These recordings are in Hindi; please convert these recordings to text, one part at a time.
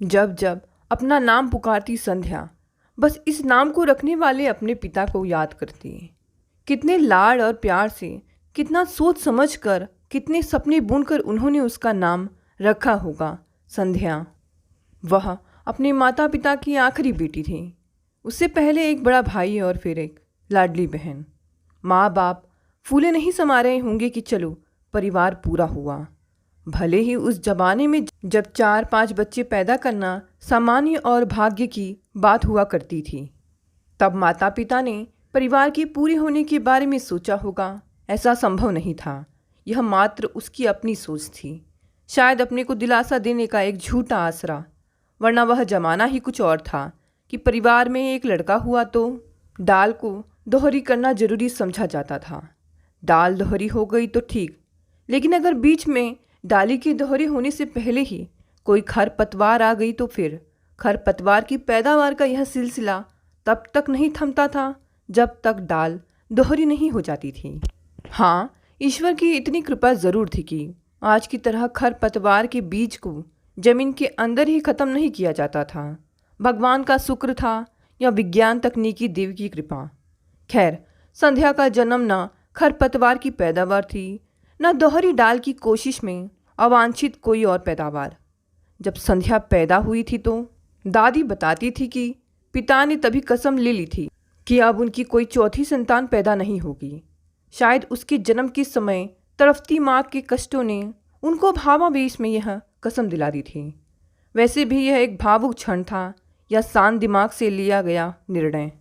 जब जब अपना नाम पुकारती संध्या बस इस नाम को रखने वाले अपने पिता को याद करती है। कितने लाड और प्यार से, कितना सोच समझ कर, कितने सपने बुनकर उन्होंने उसका नाम रखा होगा संध्या। वह अपने माता पिता की आखिरी बेटी थी। उससे पहले एक बड़ा भाई और फिर एक लाडली बहन। माँ बाप फूले नहीं समा रहे होंगे कि चलो परिवार पूरा हुआ। भले ही उस जमाने में जब 4-5 बच्चे पैदा करना सामान्य और भाग्य की बात हुआ करती थी, तब माता पिता ने परिवार के पूरे होने के बारे में सोचा होगा। ऐसा संभव नहीं था। यह मात्र उसकी अपनी सोच थी, शायद अपने को दिलासा देने का एक झूठा आसरा। वरना वह जमाना ही कुछ और था कि परिवार में एक लड़का हुआ तो दाल को दोहरी करना जरूरी समझा जाता था। दाल दोहरी हो गई तो ठीक, लेकिन अगर बीच में डाली की दोहरी होने से पहले ही कोई खरपतवार आ गई तो फिर खरपतवार की पैदावार का यह सिलसिला तब तक नहीं थमता था जब तक दाल दोहरी नहीं हो जाती थी। हाँ, ईश्वर की इतनी कृपा ज़रूर थी कि आज की तरह खरपतवार के बीज को जमीन के अंदर ही ख़त्म नहीं किया जाता था। भगवान का शुक्र था या विज्ञान तकनीकी देव की कृपा। खैर, संध्या का जन्म न खरपतवार की पैदावार थी, न दोहरी डाल की कोशिश में अवांछित कोई और पैदावार। जब संध्या पैदा हुई थी तो दादी बताती थी कि पिता ने तभी कसम ले ली थी कि अब उनकी कोई चौथी संतान पैदा नहीं होगी। शायद उसके जन्म के समय तड़फती माँ के कष्टों ने उनको भावावेश में यह कसम दिला दी थी। वैसे भी यह एक भावुक क्षण था या शांत दिमाग से लिया गया निर्णय।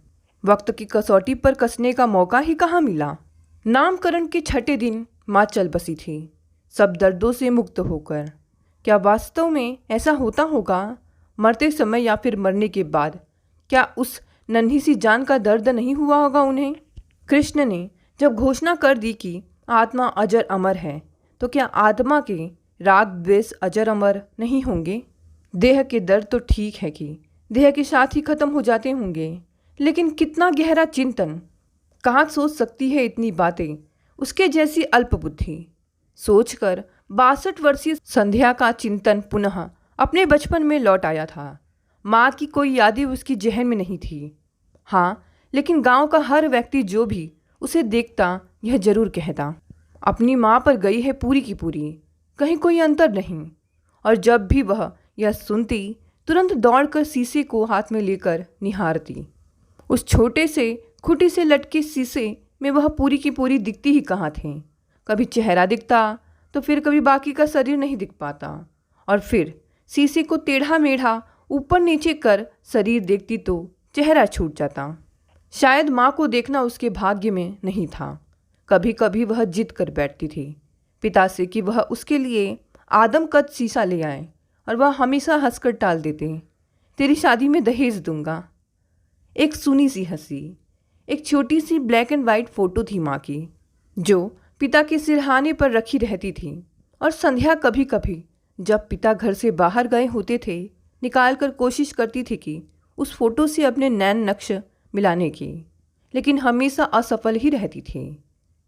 वक्त की कसौटी पर कसने का मौका ही कहाँ मिला। नामकरण के छठे दिन माँ चल बसी थी, सब दर्दों से मुक्त होकर। क्या वास्तव में ऐसा होता होगा? मरते समय या फिर मरने के बाद क्या उस नन्ही सी जान का दर्द नहीं हुआ होगा उन्हें? कृष्ण ने जब घोषणा कर दी कि आत्मा अजर अमर है, तो क्या आत्मा के राग द्वेष अजर अमर नहीं होंगे? देह के दर्द तो ठीक है कि देह के साथ ही खत्म हो जाते होंगे, लेकिन कितना गहरा चिंतन। कहाँ सोच सकती है इतनी बातें उसके जैसी अल्प बुद्धि। सोचकर 62 वर्षीय संध्या का चिंतन पुनः अपने बचपन में लौट आया था। माँ की कोई यादें उसकी जहन में नहीं थी। हाँ, लेकिन गांव का हर व्यक्ति जो भी उसे देखता यह जरूर कहता, अपनी माँ पर गई है पूरी की पूरी, कहीं कोई अंतर नहीं। और जब भी वह यह सुनती तुरंत दौड़कर शीशे को हाथ में लेकर निहारती। उस छोटे से खूंटी से लटके शीशे में वह पूरी की पूरी दिखती ही कहाँ थे। कभी चेहरा दिखता तो फिर कभी बाकी का शरीर नहीं दिख पाता, और फिर शीशे को टेढ़ा मेढ़ा ऊपर नीचे कर शरीर देखती तो चेहरा छूट जाता। शायद माँ को देखना उसके भाग्य में नहीं था। कभी कभी वह जिद कर बैठती थी पिता से कि वह उसके लिए आदम कद शीशा ले आए, और वह हमेशा हंसकर टाल देते, तेरी शादी में दहेज दूंगा। एक सुनी सी हंसी, एक छोटी सी ब्लैक एंड वाइट फोटो थी माँ की, जो पिता के सिरहाने पर रखी रहती थी। और संध्या कभी कभी जब पिता घर से बाहर गए होते थे, निकाल कर कोशिश करती थी कि उस फोटो से अपने नैन नक्श मिलाने की, लेकिन हमेशा असफल ही रहती थी।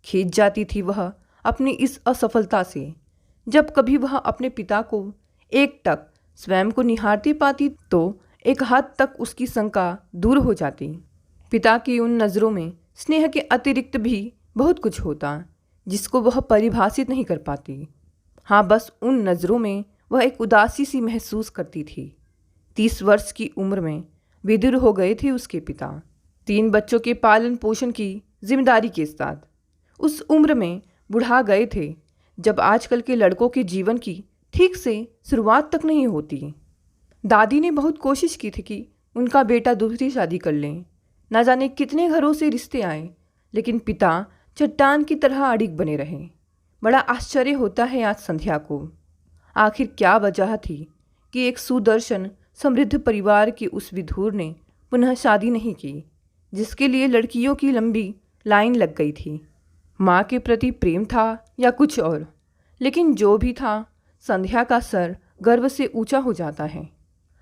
खींच जाती थी वह अपनी इस असफलता से। जब कभी वह अपने पिता को एकटक स्वयं को निहारती पाती तो एक हद तक उसकी शंका दूर हो जाती। पिता की उन नज़रों में स्नेह के अतिरिक्त भी बहुत कुछ होता जिसको वह परिभाषित नहीं कर पाती। हाँ, बस उन नज़रों में वह एक उदासी सी महसूस करती थी। 30 वर्ष की उम्र में विदुर हो गए थे उसके पिता, 3 बच्चों के पालन पोषण की जिम्मेदारी के साथ। उस उम्र में बुढ़ा गए थे जब आजकल के लड़कों के जीवन की ठीक से शुरुआत तक नहीं होती। दादी ने बहुत कोशिश की थी कि उनका बेटा दूसरी शादी कर लें। ना जाने कितने घरों से रिश्ते आए, लेकिन पिता चट्टान की तरह अडिग बने रहे। बड़ा आश्चर्य होता है आज संध्या को, आखिर क्या वजह थी कि एक सुदर्शन समृद्ध परिवार की उस विधुर ने पुनः शादी नहीं की, जिसके लिए लड़कियों की लंबी लाइन लग गई थी। माँ के प्रति प्रेम था या कुछ और, लेकिन जो भी था, संध्या का सर गर्व से ऊंचा हो जाता है।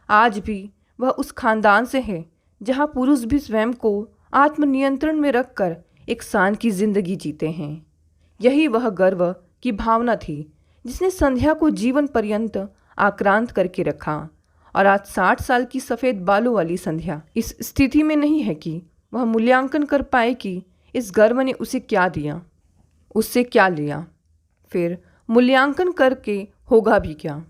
आज भी वह उस खानदान से है जहाँ पुरुष भी स्वयं को आत्मनियंत्रण में रखकर एक शान की जिंदगी जीते हैं। यही वह गर्व की भावना थी जिसने संध्या को जीवन पर्यंत आक्रांत करके रखा और आज 60 साल की सफ़ेद बालों वाली संध्या इस स्थिति में नहीं है कि वह मूल्यांकन कर पाए कि इस गर्व ने उसे क्या दिया, उससे क्या लिया, फिर मूल्यांकन करके होगा भी क्या।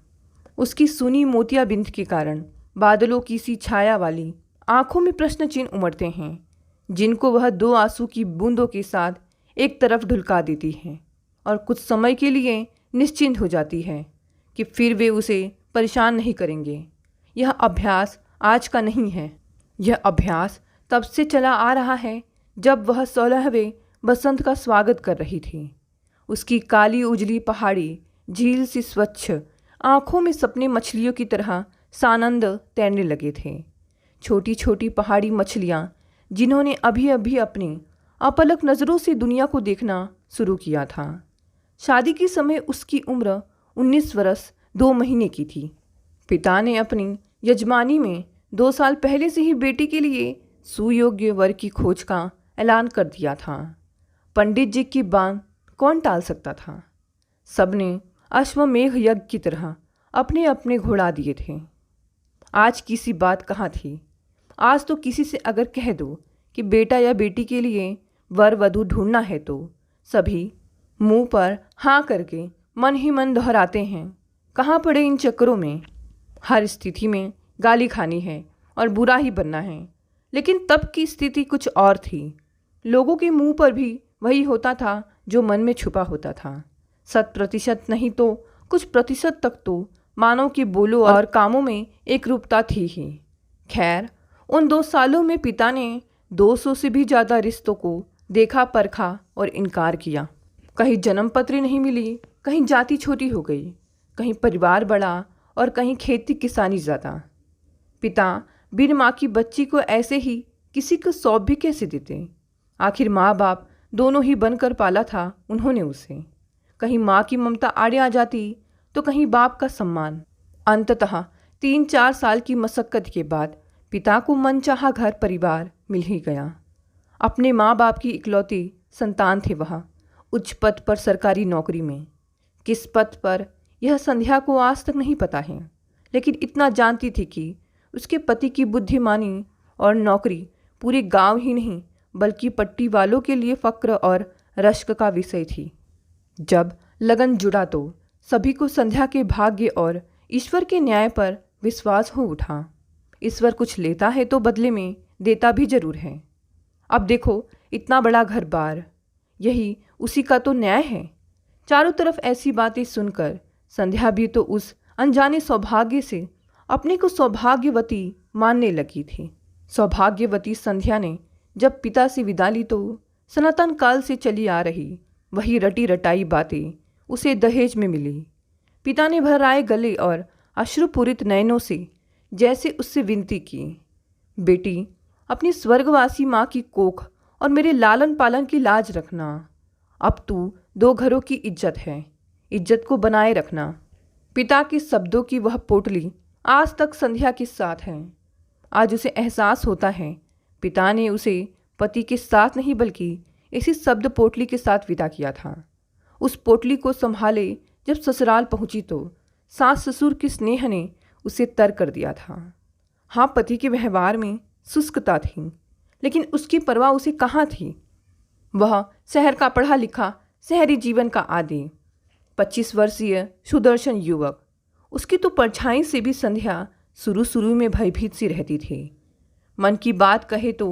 उसकी सुनी मोतियाबिंद के कारण बादलों की सी छाया वाली आंखों में प्रश्न चिन्ह उमड़ते हैं, जिनको वह 2 आंसू की बूंदों के साथ एक तरफ ढुलका देती है और कुछ समय के लिए निश्चिंत हो जाती है कि फिर वे उसे परेशान नहीं करेंगे। यह अभ्यास आज का नहीं है, यह अभ्यास तब से चला आ रहा है जब वह 16वें बसंत का स्वागत कर रही थी। उसकी काली उजली पहाड़ी झील सी स्वच्छ आँखों में सपने मछलियों की तरह सानंद तैरने लगे थे। छोटी छोटी पहाड़ी मछलियाँ जिन्होंने अभी अभी अपनी अपलक नज़रों से दुनिया को देखना शुरू किया था। शादी के समय उसकी उम्र 19 वर्ष 2 महीने की थी। पिता ने अपनी यजमानी में 2 साल पहले से ही बेटी के लिए सुयोग्य वर की खोज का ऐलान कर दिया था। पंडित जी की बात कौन टाल सकता था। सबने अश्वमेघ यज्ञ की तरह अपने अपने घोड़ा दिए थे। आज किसी बात कहाँ थी। आज तो किसी से अगर कह दो कि बेटा या बेटी के लिए वर वधू ढूंढना है तो सभी मुंह पर हाँ करके मन ही मन दोहराते हैं, कहाँ पड़े इन चक्करों में। हर स्थिति में गाली खानी है और बुरा ही बनना है। लेकिन तब की स्थिति कुछ और थी। लोगों के मुंह पर भी वही होता था जो मन में छुपा होता था। 100% नहीं तो कुछ प्रतिशत तक तो मानव के बोलों और कामों में एक रूपता थी ही। खैर, उन 2 सालों में पिता ने 200 से भी ज़्यादा रिश्तों को देखा, परखा और इनकार किया। कहीं जन्म पत्री नहीं मिली, कहीं जाति छोटी हो गई, कहीं परिवार बड़ा और कहीं खेती किसानी ज़्यादा। पिता बिन माँ की बच्ची को ऐसे ही किसी को सौंप भी कैसे देते। आखिर माँ बाप दोनों ही बनकर पाला था उन्होंने उसे। कहीं माँ की ममता आड़े आ जाती तो कहीं बाप का सम्मान। अंततः 3-4 साल की मशक्कत के बाद पिता को मनचाहा घर परिवार मिल ही गया। अपने माँ बाप की इकलौती संतान थे वह, उच्च पद पर सरकारी नौकरी में। किस पद पर यह संध्या को आज तक नहीं पता है, लेकिन इतना जानती थी कि उसके पति की बुद्धिमानी और नौकरी पूरे गांव ही नहीं बल्कि पट्टी वालों के लिए फक्र और रश्क का विषय थी। जब लगन जुड़ा तो सभी को संध्या के भाग्य और ईश्वर के न्याय पर विश्वास हो उठा। ईश्वर कुछ लेता है तो बदले में देता भी जरूर है। अब देखो, इतना बड़ा घर बार, यही उसी का तो न्याय है। चारों तरफ ऐसी बातें सुनकर संध्या भी तो उस अनजाने सौभाग्य से अपने को सौभाग्यवती मानने लगी थी। सौभाग्यवती संध्या ने जब पिता से विदा ली तो सनातन काल से चली आ रही वही रटी रटाई बातें उसे दहेज में मिली। पिता ने भर आए गले और अश्रुपूरित नयनों से जैसे उससे विनती की, बेटी, अपनी स्वर्गवासी माँ की कोख और मेरे लालन पालन की लाज रखना। अब तू 2 घरों की इज्जत है, इज्जत को बनाए रखना। पिता के शब्दों की वह पोटली आज तक संध्या के साथ है। आज उसे एहसास होता है पिता ने उसे पति के साथ नहीं बल्कि इसी शब्द पोटली के साथ विदा किया था। उस पोटली को संभाले जब ससुराल पहुंची तो सास ससुर के स्नेह ने उसे तर कर दिया था। हाँ, पति के व्यवहार में शुष्कता थी, लेकिन उसकी परवाह उसे कहाँ थी। वह शहर का पढ़ा लिखा शहरी जीवन का आदी 25 वर्षीय सुदर्शन युवक। उसकी तो परछाई से भी संध्या शुरू में भयभीत सी रहती थी। मन की बात कहे तो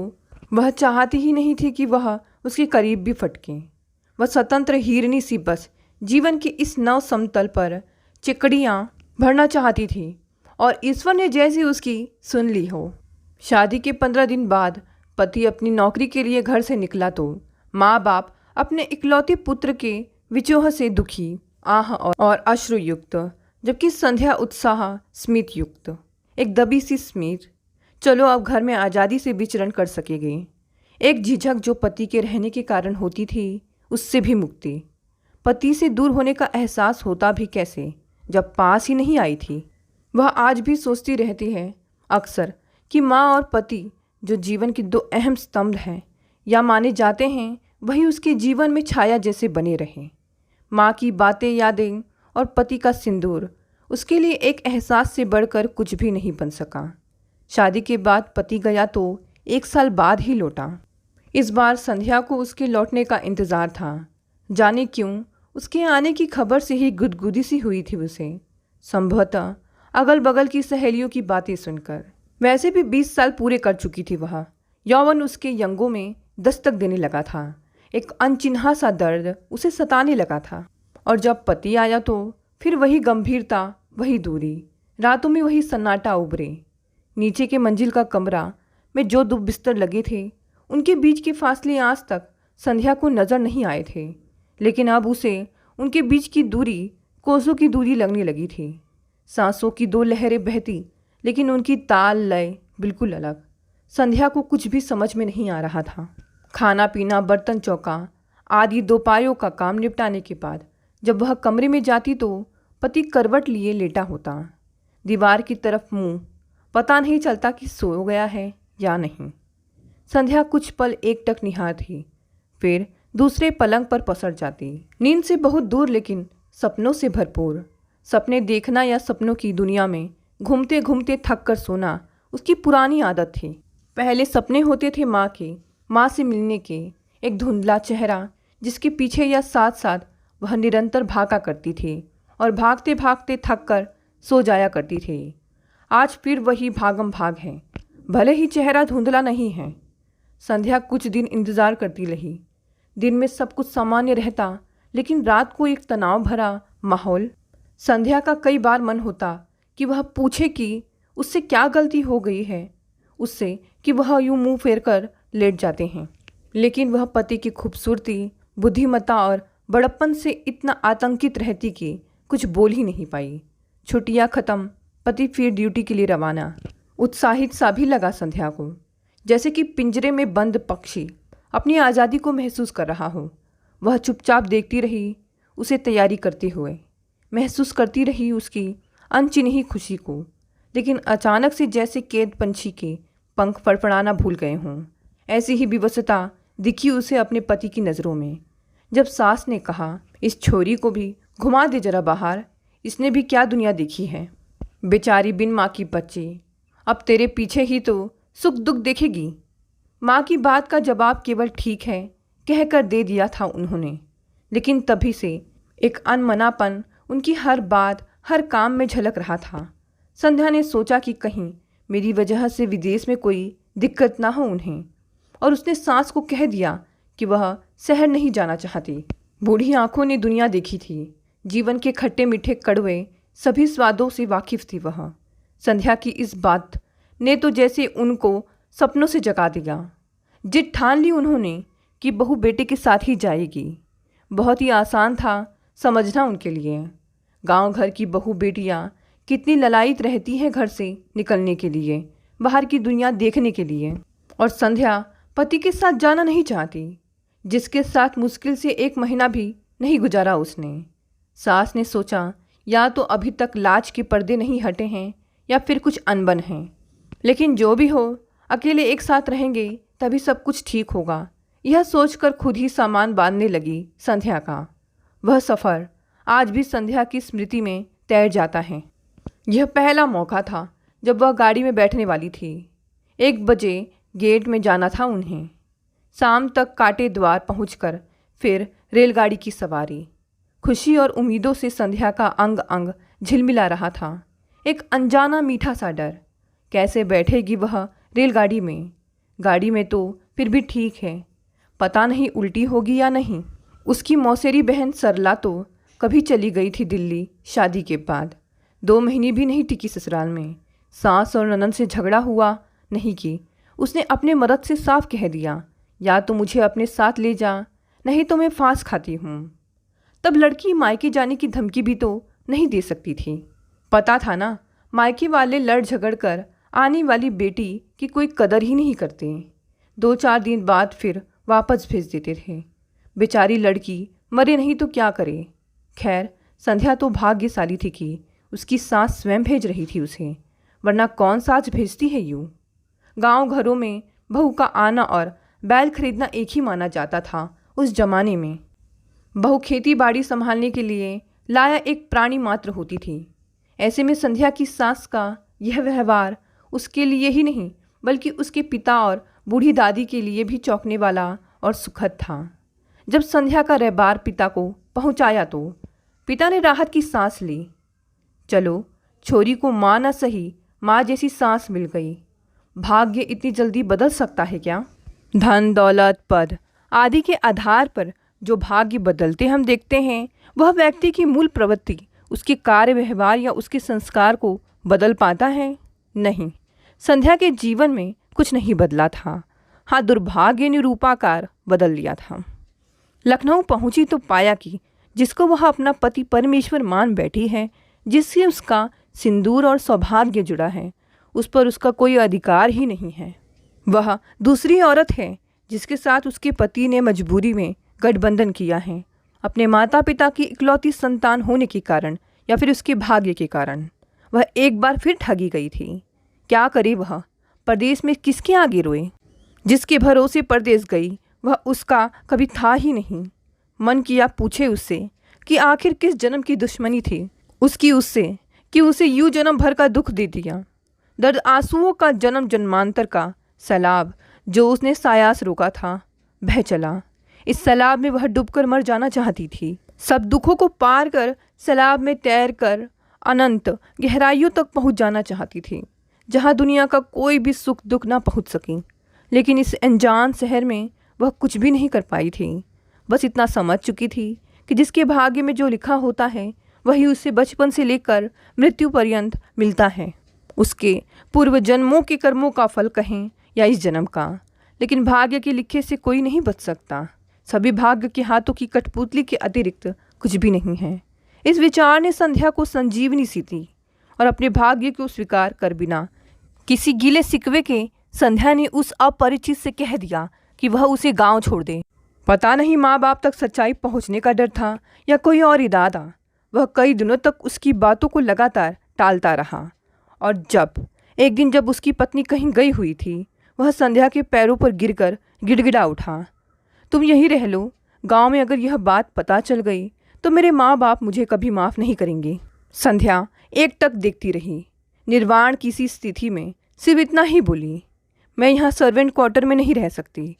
वह चाहती ही नहीं थी कि वह उसके करीब भी फटके। वह स्वतंत्र हिरनी सी बस जीवन के इस नव समतल पर चिकड़ियाँ भरना चाहती थी और ईश्वर ने जैसे उसकी सुन ली हो। शादी के 15 दिन बाद पति अपनी नौकरी के लिए घर से निकला तो माँ बाप अपने इकलौते पुत्र के विचोह से दुखी, आह और अश्रुयुक्त, जबकि संध्या उत्साह स्मित युक्त, एक दबी सी स्मित। चलो अब घर में आज़ादी से विचरण कर सकेंगे। एक झिझक जो पति के रहने के कारण होती थी उससे भी मुक्ति। पति से दूर होने का एहसास होता भी कैसे जब पास ही नहीं आई थी। वह आज भी सोचती रहती है अक्सर कि माँ और पति जो जीवन के 2 अहम स्तंभ हैं या माने जाते हैं, वही उसके जीवन में छाया जैसे बने रहें। माँ की बातें, यादें और पति का सिंदूर उसके लिए एक एहसास से बढ़कर कुछ भी नहीं बन सका। शादी के बाद पति गया तो 1 साल बाद ही लौटा। इस बार संध्या को उसके लौटने का इंतज़ार था। जाने क्यों उसके आने की खबर से ही गुदगुदी सी हुई थी उसे, संभवतः अगल बगल की सहेलियों की बातें सुनकर। वैसे भी 20 साल पूरे कर चुकी थी वह। यौवन उसके यंगों में दस्तक देने लगा था। एक अनचिन्हा सा दर्द उसे सताने लगा था। और जब पति आया तो फिर वही गंभीरता, वही दूरी, रातों में वही सन्नाटा उभरे। नीचे के मंजिल का कमरा में जो 2 बिस्तर लगे थे उनके बीच के फासले आज तक संध्या को नज़र नहीं आए थे, लेकिन अब उसे उनके बीच की दूरी कोसों की दूरी लगने लगी थी। सांसों की 2 लहरें बहती, लेकिन उनकी ताल लय बिल्कुल अलग। संध्या को कुछ भी समझ में नहीं आ रहा था। खाना पीना, बर्तन चौका आदि दोपहरों का काम निपटाने के बाद जब वह कमरे में जाती तो पति करवट लिए लेटा होता, दीवार की तरफ मुंह। पता नहीं चलता कि सो गया है या नहीं। संध्या कुछ पल एकटक निहारती, फिर दूसरे पलंग पर पसर जाती। नींद से बहुत दूर, लेकिन सपनों से भरपूर। सपने देखना या सपनों की दुनिया में घूमते घूमते थक कर सोना उसकी पुरानी आदत थी। पहले सपने होते थे माँ के, माँ से मिलने के। एक धुंधला चेहरा जिसके पीछे या साथ साथ वह निरंतर भागा करती थी और भागते भागते थक कर सो जाया करती थी। आज फिर वही भागम भाग है, भले ही चेहरा धुंधला नहीं है। संध्या कुछ दिन इंतज़ार करती रही। दिन में सब कुछ सामान्य रहता, लेकिन रात को एक तनाव भरा माहौल। संध्या का कई बार मन होता कि वह पूछे कि उससे क्या गलती हो गई है, उससे कि वह यूं मुंह फेर कर लेट जाते हैं। लेकिन वह पति की खूबसूरती, बुद्धिमत्ता और बड़प्पन से इतना आतंकित रहती कि कुछ बोल ही नहीं पाई। छुट्टियां खत्म, पति फिर ड्यूटी के लिए रवाना। उत्साहित सा भी लगा संध्या को, जैसे कि पिंजरे में बंद पक्षी अपनी आज़ादी को महसूस कर रहा हो। वह चुपचाप देखती रही उसे तैयारी करते हुए, महसूस करती रही उसकी अनचिन्ही खुशी को। लेकिन अचानक से जैसे कैद पंछी के पंख फड़फड़ाना भूल गए हों, ऐसी ही विवशता दिखी उसे अपने पति की नज़रों में। जब सास ने कहा, इस छोरी को भी घुमा दे जरा बाहर, इसने भी क्या दुनिया देखी है। बेचारी बिन माँ की बच्ची, अब तेरे पीछे ही तो सुख दुख देखेगी। माँ की बात का जवाब केवल ठीक है कहकर दे दिया था उन्होंने, लेकिन तभी से एक अनमनापन उनकी हर बात, हर काम में झलक रहा था। संध्या ने सोचा कि कहीं मेरी वजह से विदेश में कोई दिक्कत ना हो उन्हें, और उसने सास को कह दिया कि वह शहर नहीं जाना चाहती। बूढ़ी आंखों ने दुनिया देखी थी, जीवन के खट्टे मीठे कड़वे सभी स्वादों से वाकिफ थी वह। संध्या की इस बात ने तो जैसे उनको सपनों से जगा दिया। जिद ठान ली उन्होंने कि बहू बेटे के साथ ही जाएगी। बहुत ही आसान था समझना उनके लिए। गांव घर की बहू बेटियां कितनी ललायित रहती हैं घर से निकलने के लिए, बाहर की दुनिया देखने के लिए। और संध्या पति के साथ जाना नहीं चाहती, जिसके साथ मुश्किल से 1 महीना भी नहीं गुजारा उसने। सास ने सोचा या तो अभी तक लाज के पर्दे नहीं हटे हैं या फिर कुछ अनबन है, लेकिन जो भी हो अकेले एक साथ रहेंगे तभी सब कुछ ठीक होगा। यह सोचकर खुद ही सामान बांधने लगी संध्या का। वह सफ़र आज भी संध्या की स्मृति में तैर जाता है। यह पहला मौका था जब वह गाड़ी में बैठने वाली थी। 1 बजे गेट में जाना था उन्हें। शाम तक कांटे द्वार पहुंचकर फिर रेलगाड़ी की सवारी। खुशी और उम्मीदों से संध्या का अंग अंग झिलमिला रहा था। एक अनजाना मीठा सा डर, कैसे बैठेगी वह रेलगाड़ी में। गाड़ी में तो फिर भी ठीक है, पता नहीं उल्टी होगी या नहीं। उसकी मौसेरी बहन सरला तो कभी चली गई थी दिल्ली शादी के बाद। 2 महीने भी नहीं टिकी ससुराल में। सास और ननद से झगड़ा हुआ नहीं कि उसने अपने मर्द से साफ कह दिया, या तो मुझे अपने साथ ले जा, नहीं तो मैं फांस खाती हूँ। तब लड़की मायके जाने की धमकी भी तो नहीं दे सकती थी। पता था ना, मायके वाले लड़ झगड़ कर आने वाली बेटी की कोई कदर ही नहीं करते। 2-4 दिन बाद फिर वापस भेज देते थे। बेचारी लड़की मरे नहीं तो क्या करे। खैर, संध्या तो भाग्यशाली थी कि उसकी सास स्वयं भेज रही थी उसे, वरना कौन सास भेजती है यूँ। गांव घरों में बहू का आना और बैल खरीदना एक ही माना जाता था उस जमाने में। बहू खेती बाड़ी संभालने के लिए लाया एक प्राणी मात्र होती थी। ऐसे में संध्या की सास का यह व्यवहार उसके लिए ही नहीं बल्कि उसके पिता और बूढ़ी दादी के लिए भी चौंकने वाला और सुखद था। जब संध्या का रहबार पिता को पहुंचाया तो पिता ने राहत की सांस ली। चलो, छोरी को माँ न सही माँ जैसी सांस मिल गई। भाग्य इतनी जल्दी बदल सकता है क्या? धन, दौलत, पद आदि के आधार पर जो भाग्य बदलते हम देखते हैं, वह व्यक्ति की मूल प्रवृत्ति, उसके कार्य व्यवहार या उसके संस्कार को बदल पाता है? नहीं। संध्या के जीवन में कुछ नहीं बदला था। हाँ, दुर्भाग्य ने रूपाकार बदल लिया था। लखनऊ पहुंची तो पाया कि जिसको वह अपना पति परमेश्वर मान बैठी है, जिससे उसका सिंदूर और सौभाग्य जुड़ा है, उस पर उसका कोई अधिकार ही नहीं है। वह दूसरी औरत है जिसके साथ उसके पति ने मजबूरी में गठबंधन किया है, अपने माता पिता की इकलौती संतान होने के कारण या फिर उसके भाग्य के कारण। वह एक बार फिर ठगी गई थी। क्या करे वह? परदेश में किसके आगे रोए? जिसके भरोसे परदेश गई वह उसका कभी था ही नहीं। मन किया पूछे उससे कि आखिर किस जन्म की दुश्मनी थी उसकी उससे कि उसे यूं जन्म भर का दुख दे दिया। दर्द आंसुओं का जन्म जन्मांतर का सैलाब जो उसने सायास रोका था, बह चला। इस सैलाब में वह डूबकर मर जाना चाहती थी। सब दुखों को पार कर सैलाब में तैर कर अनंत गहराइयों तक पहुंच जाना चाहती थी, जहां दुनिया का कोई भी सुख दुख ना पहुंच सके। लेकिन इस अनजान शहर में वह कुछ भी नहीं कर पाई थी। बस इतना समझ चुकी थी कि जिसके भाग्य में जो लिखा होता है वही उसे बचपन से लेकर मृत्यु पर्यंत मिलता है, उसके पूर्व जन्मों के कर्मों का फल कहें या इस जन्म का। लेकिन भाग्य के लिखे से कोई नहीं बच सकता। सभी भाग्य के हाथों की कठपुतली के अतिरिक्त कुछ भी नहीं है। इस विचार ने संध्या को संजीवनी सी दी और अपने भाग्य को स्वीकार कर बिना किसी गीले सिकवे के संध्या ने उस अपरिचित से कह दिया कि वह उसे गांव छोड़ दे। पता नहीं माँ बाप तक सच्चाई पहुंचने का डर था या कोई और इरादा। वह कई दिनों तक उसकी बातों को लगातार टालता रहा और एक दिन जब उसकी पत्नी कहीं गई हुई थी, वह संध्या के पैरों पर गिरकर गिड़गिड़ा उठा, तुम यहीं रह लो। गांव में अगर यह बात पता चल गई तो मेरे माँ बाप मुझे कभी माफ़ नहीं करेंगे। संध्या एकटक देखती रही, निर्वाण की सी स्थिति में सिर्फ इतना ही बोली, मैं यहाँ सर्वेंट क्वार्टर में नहीं रह सकती।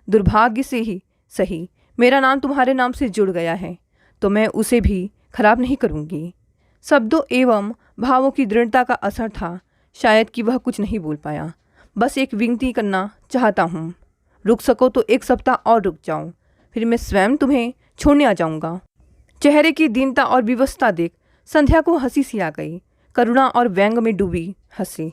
दुर्भाग्य से ही सही मेरा नाम तुम्हारे नाम से जुड़ गया है तो मैं उसे भी खराब नहीं करूँगी। शब्दों एवं भावों की दृढ़ता का असर था शायद कि वह कुछ नहीं बोल पाया। बस एक विनती करना चाहता हूँ, रुक सको तो एक सप्ताह और रुक जाओ, फिर मैं स्वयं तुम्हें छोड़ने आ जाऊँगा। चेहरे की दीनता और विवशता देख संध्या को हंसी सी आ गई। करुणा और व्यंग में डूबी हंसी।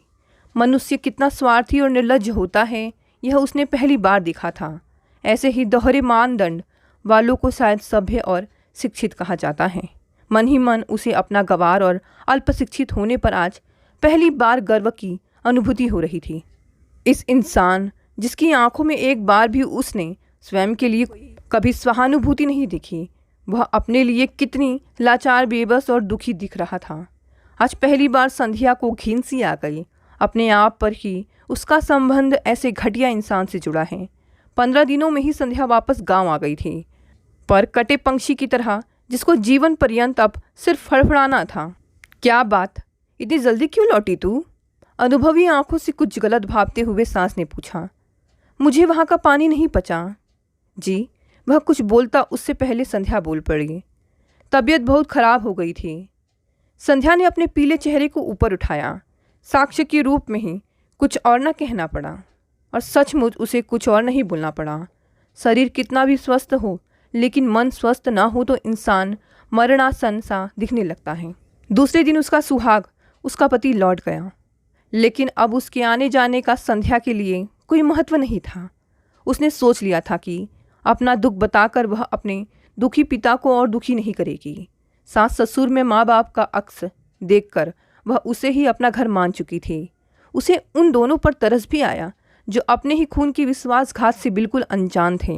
मनुष्य कितना स्वार्थी और निर्लज्ज होता है यह उसने पहली बार देखा था। ऐसे ही दोहरे मानदंड वालों को शायद सभ्य और शिक्षित कहा जाता है। मन ही मन उसे अपना गंवार और अल्प शिक्षित होने पर आज पहली बार गर्व की अनुभूति हो रही थी। इस इंसान जिसकी आंखों में एक बार भी उसने स्वयं के लिए कभी सहानुभूति नहीं दिखी, वह अपने लिए कितनी लाचार, बेबस और दुखी दिख रहा था। आज पहली बार संध्या को घिन सी आ गई। अपने आप पर ही उसका संबंध ऐसे घटिया इंसान से जुड़ा है। 15 दिनों में ही संध्या वापस गांव आ गई थी, पर कटे पंछी की तरह जिसको जीवन पर्यंत अब सिर्फ फड़फड़ाना था। क्या बात, इतनी जल्दी क्यों लौटी तू? अनुभवी आंखों से कुछ गलत भापते हुए सास ने पूछा। मुझे वहाँ का पानी नहीं पचा। जी, वह कुछ बोलता उससे पहले संध्या बोल पड़ी। तबीयत बहुत खराब हो गई थी। संध्या ने अपने पीले चेहरे को ऊपर उठाया। साक्ष्य के रूप में ही कुछ और न कहना पड़ा और सचमुच उसे कुछ और नहीं बोलना पड़ा। शरीर कितना भी स्वस्थ हो लेकिन मन स्वस्थ ना हो तो इंसान मरणासन सा दिखने लगता है। दूसरे दिन उसका सुहाग, उसका पति लौट गया, लेकिन अब उसके आने जाने का संध्या के लिए कोई महत्व नहीं था। उसने सोच लिया था कि अपना दुख बताकर वह अपने दुखी पिता को और दुखी नहीं करेगी। सास ससुर में माँ बाप का अक्स देखकर वह उसे ही अपना घर मान चुकी थी। उसे उन दोनों पर तरस भी आया जो अपने ही खून की विश्वासघात से बिल्कुल अनजान थे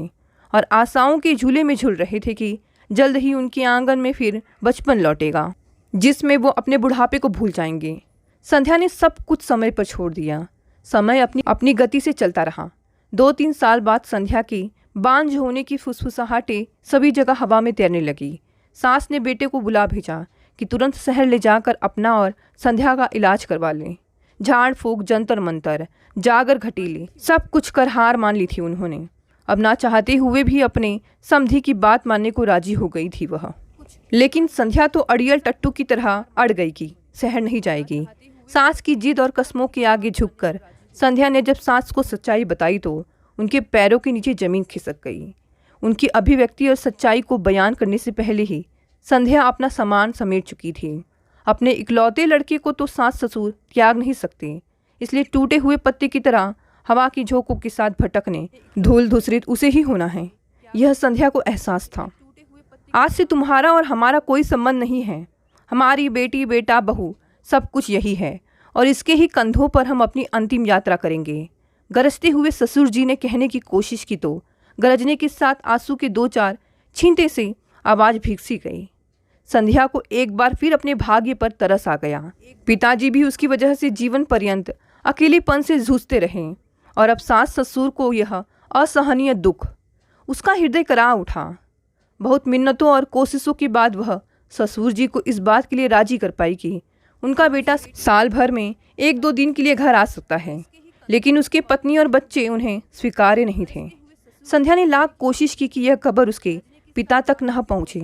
और आशाओं के झूले में झूल रहे थे कि जल्द ही उनके आंगन में फिर बचपन लौटेगा जिसमें वो अपने बुढ़ापे को भूल जाएंगे। संध्या ने सब कुछ समय पर छोड़ दिया। समय अपनी गति से चलता रहा। 2-3 साल बाद संध्या की बांझ होने की फुसफुसाहटें सभी जगह हवा में तैरने लगी। सास ने बेटे को बुला भेजा कि तुरंत शहर ले जाकर अपना और संध्या का इलाज करवा लें। झाड़ फूक, जंतर मंतर, जागर घटीले, सब कुछ कर हार मान ली थी उन्होंने। अब ना चाहते हुए भी अपने समधी की बात मानने को राजी हो गई थी वह। लेकिन संध्या तो अड़ियल टट्टू की तरह अड़ गई कि शहर नहीं जाएगी। सास की जिद और कस्मों के आगे झुककर संध्या ने जब सास को सच्चाई बताई तो उनके पैरों के नीचे जमीन खिसक गई। उनकी अभिव्यक्ति और सच्चाई को बयान करने से पहले ही संध्या अपना सामान समेट चुकी थी। अपने इकलौते लड़के को तो सास ससुर त्याग नहीं सकते, इसलिए टूटे हुए पत्ते की तरह हवा की झोंकों के साथ भटकने, धूल धूसरित उसे ही होना है। यह संध्या को एहसास था। आज से तुम्हारा और हमारा कोई संबंध नहीं है। हमारी बेटी, बेटा, बहू सब कुछ यही है और इसके ही कंधों पर हम अपनी अंतिम यात्रा करेंगे। गरजते हुए ससुर जी ने कहने की कोशिश की तो गरजने के साथ आंसू के दो चार छींटे से आवाज़ भीग गई। संध्या को एक बार फिर अपने भाग्य पर तरस आ गया। पिताजी भी उसकी वजह से जीवन पर्यंत अकेलेपन से जूझते रहे और अब सास ससुर को यह असहनीय दुख उसका हृदय करा उठा। बहुत मिन्नतों और कोशिशों के बाद वह ससुर जी को इस बात के लिए राजी कर पाई कि उनका बेटा साल भर में 1-2 दिन के लिए घर आ सकता है, लेकिन उसके पत्नी और बच्चे उन्हें स्वीकार्य नहीं थे। संध्या ने लाख कोशिश की कि यह खबर उसके पिता तक न पहुँचे,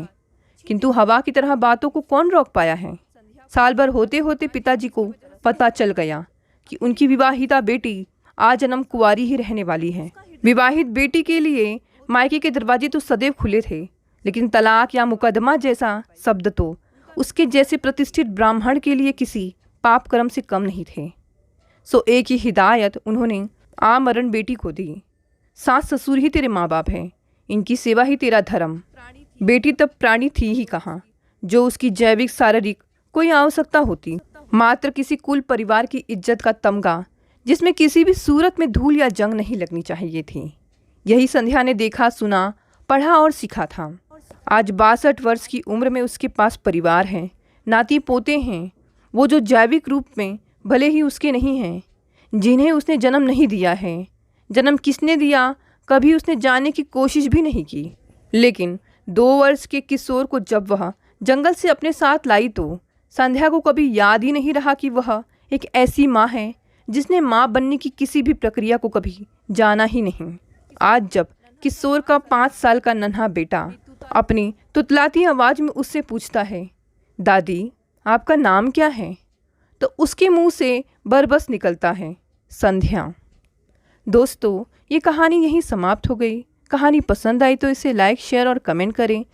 किंतु हवा की तरह बातों को कौन रोक पाया है। साल भर होते होते पिताजी को पता चल गया कि उनकी विवाहिता बेटी आजन्म कुंवारी ही रहने वाली है। विवाहित बेटी के लिए मायके के दरवाजे तो सदैव खुले थे, लेकिन तलाक या मुकदमा जैसा शब्द तो उसके जैसे प्रतिष्ठित ब्राह्मण के लिए किसी पाप कर्म से कम नहीं थे। सो एक ही हिदायत उन्होंने आमरण बेटी को दी। सास ससुर ही तेरे माँ बाप हैं, इनकी सेवा ही तेरा धर्म। बेटी तब प्राणी थी ही कहाँ जो उसकी जैविक शारीरिक कोई आवश्यकता होती, मात्र किसी कुल परिवार की इज्जत का तमगा जिसमें किसी भी सूरत में धूल या जंग नहीं लगनी चाहिए थी। यही संध्या ने देखा, सुना, पढ़ा और सीखा था। आज 62 वर्ष की उम्र में उसके पास परिवार है, नाती पोते हैं, वो जो जैविक रूप में भले ही उसके नहीं हैं, जिन्हें उसने जन्म नहीं दिया है। जन्म किसने दिया कभी उसने जानने की कोशिश भी नहीं की। लेकिन 2 वर्ष के किशोर को जब वह जंगल से अपने साथ लाई तो संध्या को कभी याद ही नहीं रहा कि वह एक ऐसी माँ है जिसने माँ बनने की किसी भी प्रक्रिया को कभी जाना ही नहीं। आज जब किशोर का 5 साल का नन्हा बेटा अपनी तुतलाती आवाज़ में उससे पूछता है, दादी आपका नाम क्या है, तो उसके मुंह से बरबस निकलता है, संध्या। दोस्तों, ये कहानी यहीं समाप्त हो गई। कहानी पसंद आई तो इसे लाइक, शेयर और कमेंट करें।